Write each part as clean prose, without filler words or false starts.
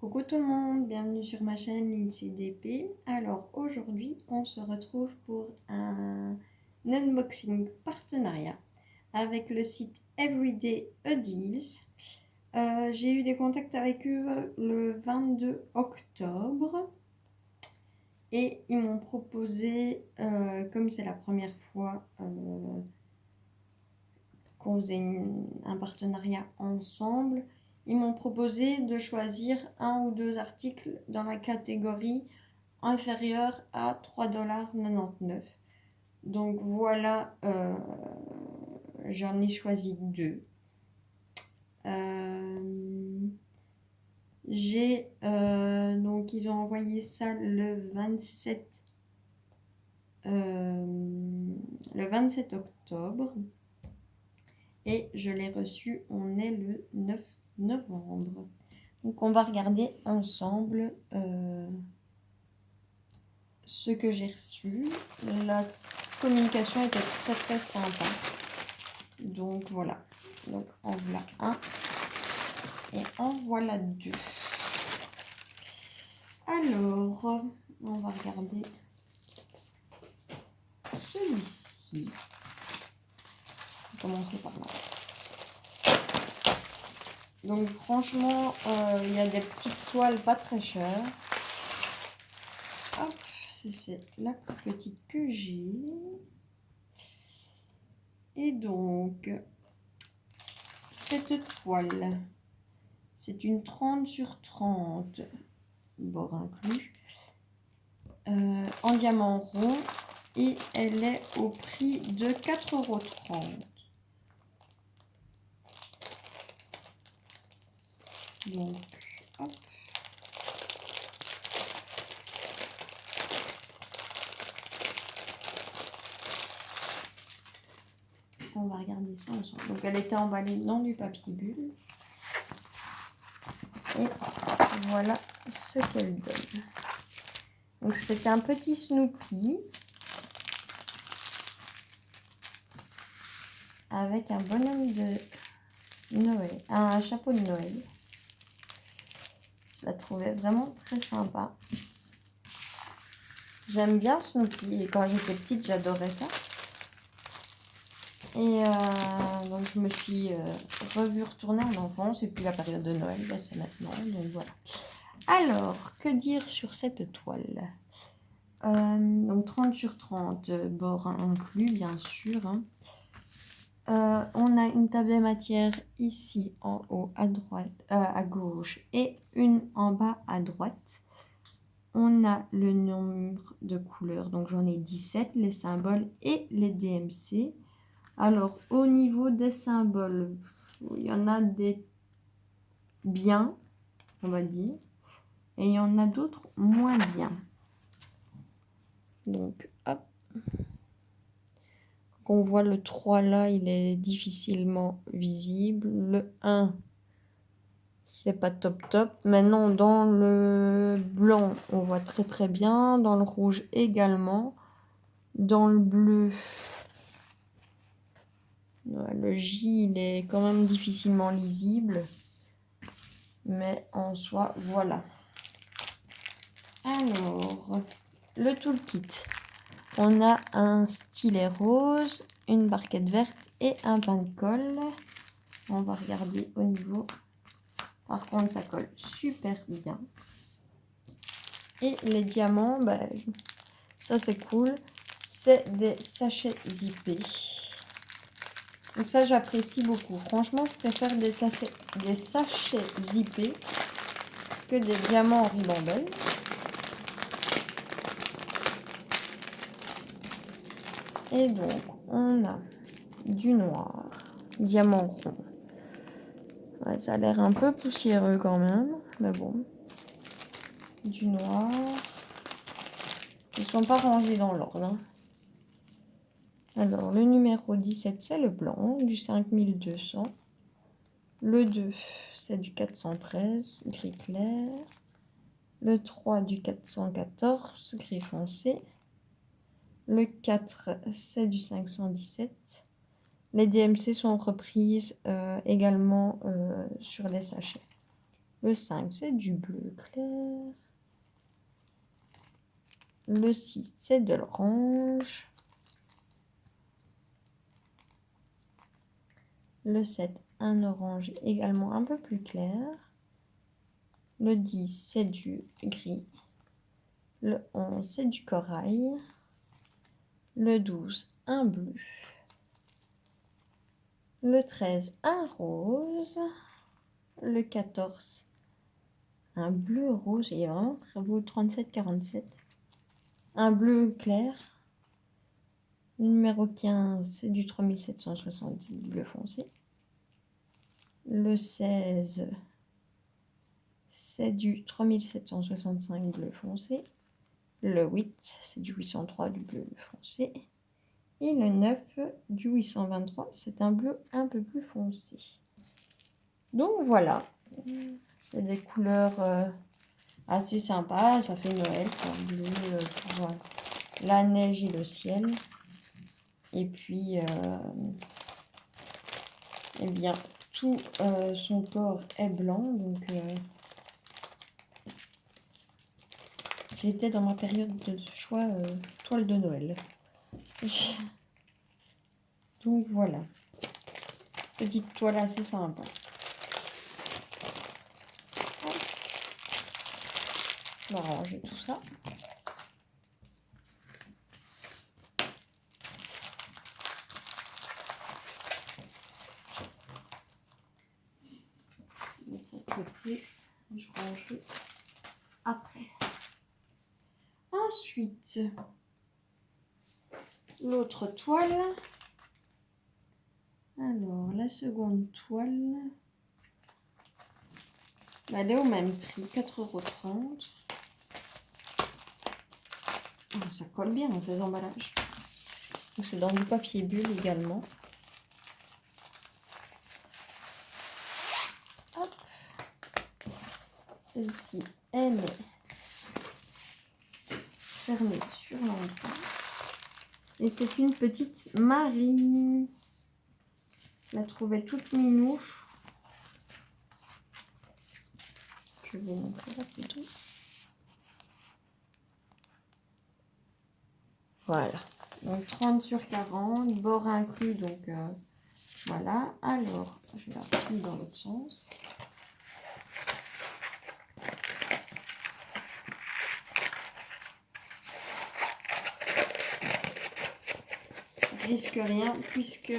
Coucou tout le monde, bienvenue sur ma chaîne Lindsay DP. Alors aujourd'hui, on se retrouve pour un unboxing partenariat avec le site Everyday Deals. J'ai eu des contacts avec eux le 22 octobre et ils m'ont proposé, comme c'est la première fois qu'on faisait un partenariat ensemble, ils m'ont proposé de choisir un ou deux articles dans la catégorie inférieure à 3,99 $. Donc voilà, j'en ai choisi deux. Donc ils ont envoyé ça le 27 octobre. Et je l'ai reçu, on est le 9 novembre. Donc on va regarder ensemble ce que j'ai reçu. La communication était très très sympa. Donc voilà. Donc en voilà un et en voilà deux. Alors, on va regarder celui-ci. On va commencer par là. Donc franchement, il y a des petites toiles pas très chères. Hop, c'est la plus petite que j'ai. Et donc, cette toile, c'est une 30 sur 30, bord inclus, en diamant rond. Et elle est au prix de 4,30 €. Donc, hop. On va regarder ça ensemble. Donc, elle était emballée dans du papier bulle. Et voilà ce qu'elle donne. Donc, c'est un petit Snoopy avec un bonhomme de Noël, un chapeau de Noël. Je la trouvais vraiment très sympa. J'aime bien Snoopy et quand j'étais petite, j'adorais ça. Et donc je me suis retournée en enfance et puis la période de Noël, bah, c'est maintenant, donc voilà. Alors, que dire sur cette toile? Donc 30 sur 30, bord inclus bien sûr. Hein. On a une table des matières ici en haut à droite, à gauche et une en bas à droite. On a le nombre de couleurs, donc j'en ai 17, les symboles et les DMC. Alors, au niveau des symboles, il y en a des bien, on va dire, et il y en a d'autres moins bien. Donc, hop. Quand on voit le 3 là, il est difficilement visible. Le 1, c'est pas top top. Maintenant, dans le blanc, on voit très très bien. Dans le rouge également. Dans le bleu, le J, il est quand même difficilement lisible. Mais en soi, voilà. Alors, le toolkit. On a un stylet rose, une barquette verte et un pain de colle. On va regarder au niveau. Par contre, ça colle super bien. Et les diamants, bah, ça c'est cool. C'est des sachets zippés. Donc ça, j'apprécie beaucoup. Franchement, je préfère des sachets zippés que des diamants en ribambelle. Et donc, on a du noir, diamant rond. Ouais, ça a l'air un peu poussiéreux quand même, mais bon. Du noir. Ils ne sont pas rangés dans l'ordre. Hein. Alors, le numéro 17, c'est le blanc, du 5200. Le 2, c'est du 413, gris clair. Le 3, du 414, gris foncé. Le 4, c'est du 517. Les DMC sont reprises également sur les sachets. Le 5, c'est du bleu clair. Le 6, c'est de l'orange. Le 7, un orange également un peu plus clair. Le 10, c'est du gris. Le 11, c'est du corail. Le 12, un bleu. Le 13, un rose. Le 14, un bleu rose. Il est vraiment très beau. 37-47. Un bleu clair. Le numéro 15, c'est du 3770 bleu foncé. Le 16, c'est du 3765 bleu foncé. Le 8, c'est du 803 du bleu foncé. Et le 9, du 823, c'est un bleu un peu plus foncé. Donc voilà, c'est des couleurs assez sympas. Ça fait Noël, pour bleu, pour la neige et le ciel. Et puis, eh bien, tout son corps est blanc. Donc, j'étais dans ma période de choix toile de Noël. Donc voilà, petite toile assez sympa. On va ranger tout ça. Mettre ça de côté, je rangerai après. Ensuite, l'autre toile. Alors, la seconde toile, elle est au même prix, 4,30 €. Oh, ça colle bien dans ces emballages. C'est dans du papier bulle également. Hop. Celle-ci, elle est fermée sur l'entrée. Et c'est une petite Marie. Je la trouvais toute minouche. Je vais vous montrer la photo. Voilà. Donc 30 sur 40, bord inclus. Donc voilà. Alors, je la plie dans l'autre sens. Risque rien puisque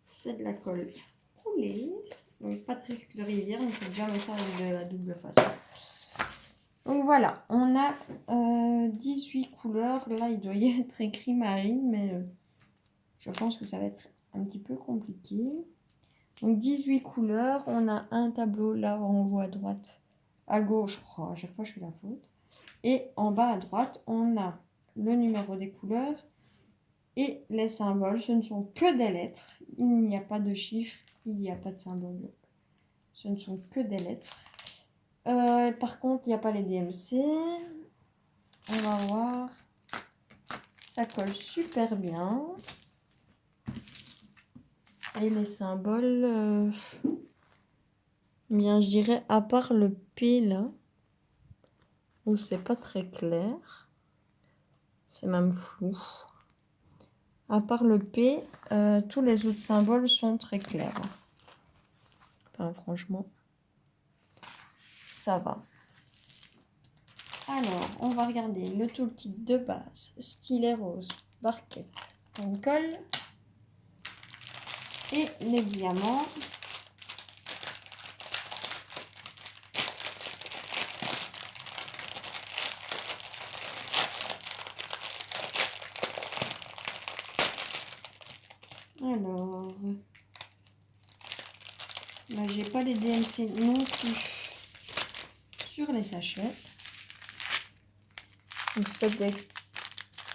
c'est de la colle coulée, donc pas de risque de rivière, on peut jamais ça avec de la double face. Donc voilà, on a 18 couleurs. Là il doit y être écrit Marie, mais je pense que ça va être un petit peu compliqué. Donc 18 couleurs, on a un tableau là en haut à droite, à gauche, oh, à chaque fois je fais la faute, et en bas à droite on a le numéro des couleurs et les symboles. Ce ne sont que des lettres, il n'y a pas de chiffres, il n'y a pas de symboles, ce ne sont que des lettres. Par contre, il n'y a pas les DMC. On va voir. Ça colle super bien. Et les symboles, bien, je dirais, à part le P là, où c'est pas très clair, c'est même flou. À part le P, tous les autres symboles sont très clairs. Enfin, franchement, ça va. Alors, on va regarder le toolkit de base, stylet rose, barquette, en colle et les diamants. Alors, là, j'ai pas les DMC non plus sur les sachets. Donc, c'est des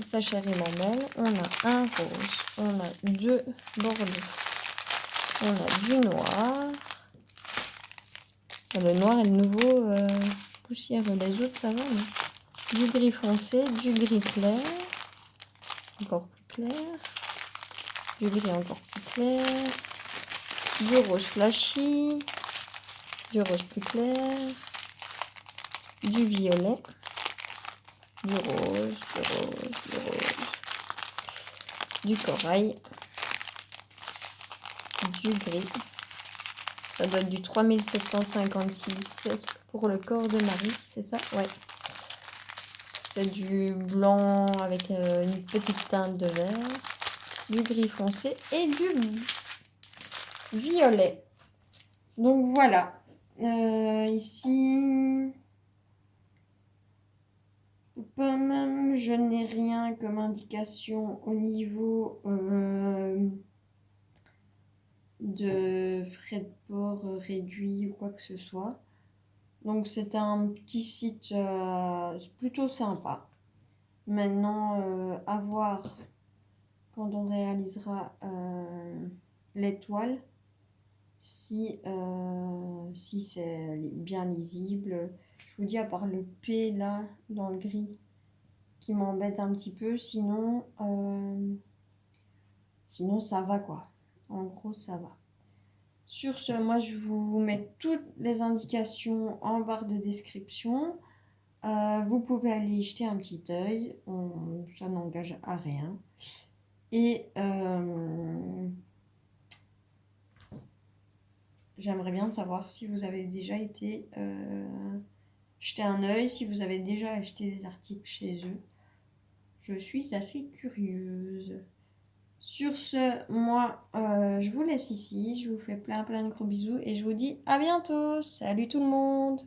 sachets Rimambel. On a un rose, on a deux bordeaux, on a du noir. Le noir est de nouveau poussiéreux. Les autres, ça va, mais du gris foncé, du gris clair, encore plus clair, du gris encore plus clair, du rose flashy, du rose plus clair, du violet, du rose, du corail, du gris. Ça doit être du 3756 pour le corps de Marie, c'est ça? Ouais. C'est du blanc avec une petite teinte de vert, du gris foncé et du violet. Donc voilà. Ici, je n'ai rien comme indication au niveau de frais de port réduits ou quoi que ce soit. Donc c'est un petit site plutôt sympa. Maintenant, à voir quand on réalisera l'étoile, si c'est bien lisible. Je vous dis, à part le P là, dans le gris, qui m'embête un petit peu, sinon ça va quoi. En gros, ça va. Sur ce, moi je vous mets toutes les indications en barre de description. Vous pouvez aller y jeter un petit œil, ça n'engage à rien. Et j'aimerais bien savoir si vous avez déjà été jeter un œil, si vous avez déjà acheté des articles chez eux. Je suis assez curieuse. Sur ce, moi, je vous laisse ici. Je vous fais plein de gros bisous et je vous dis à bientôt. Salut tout le monde!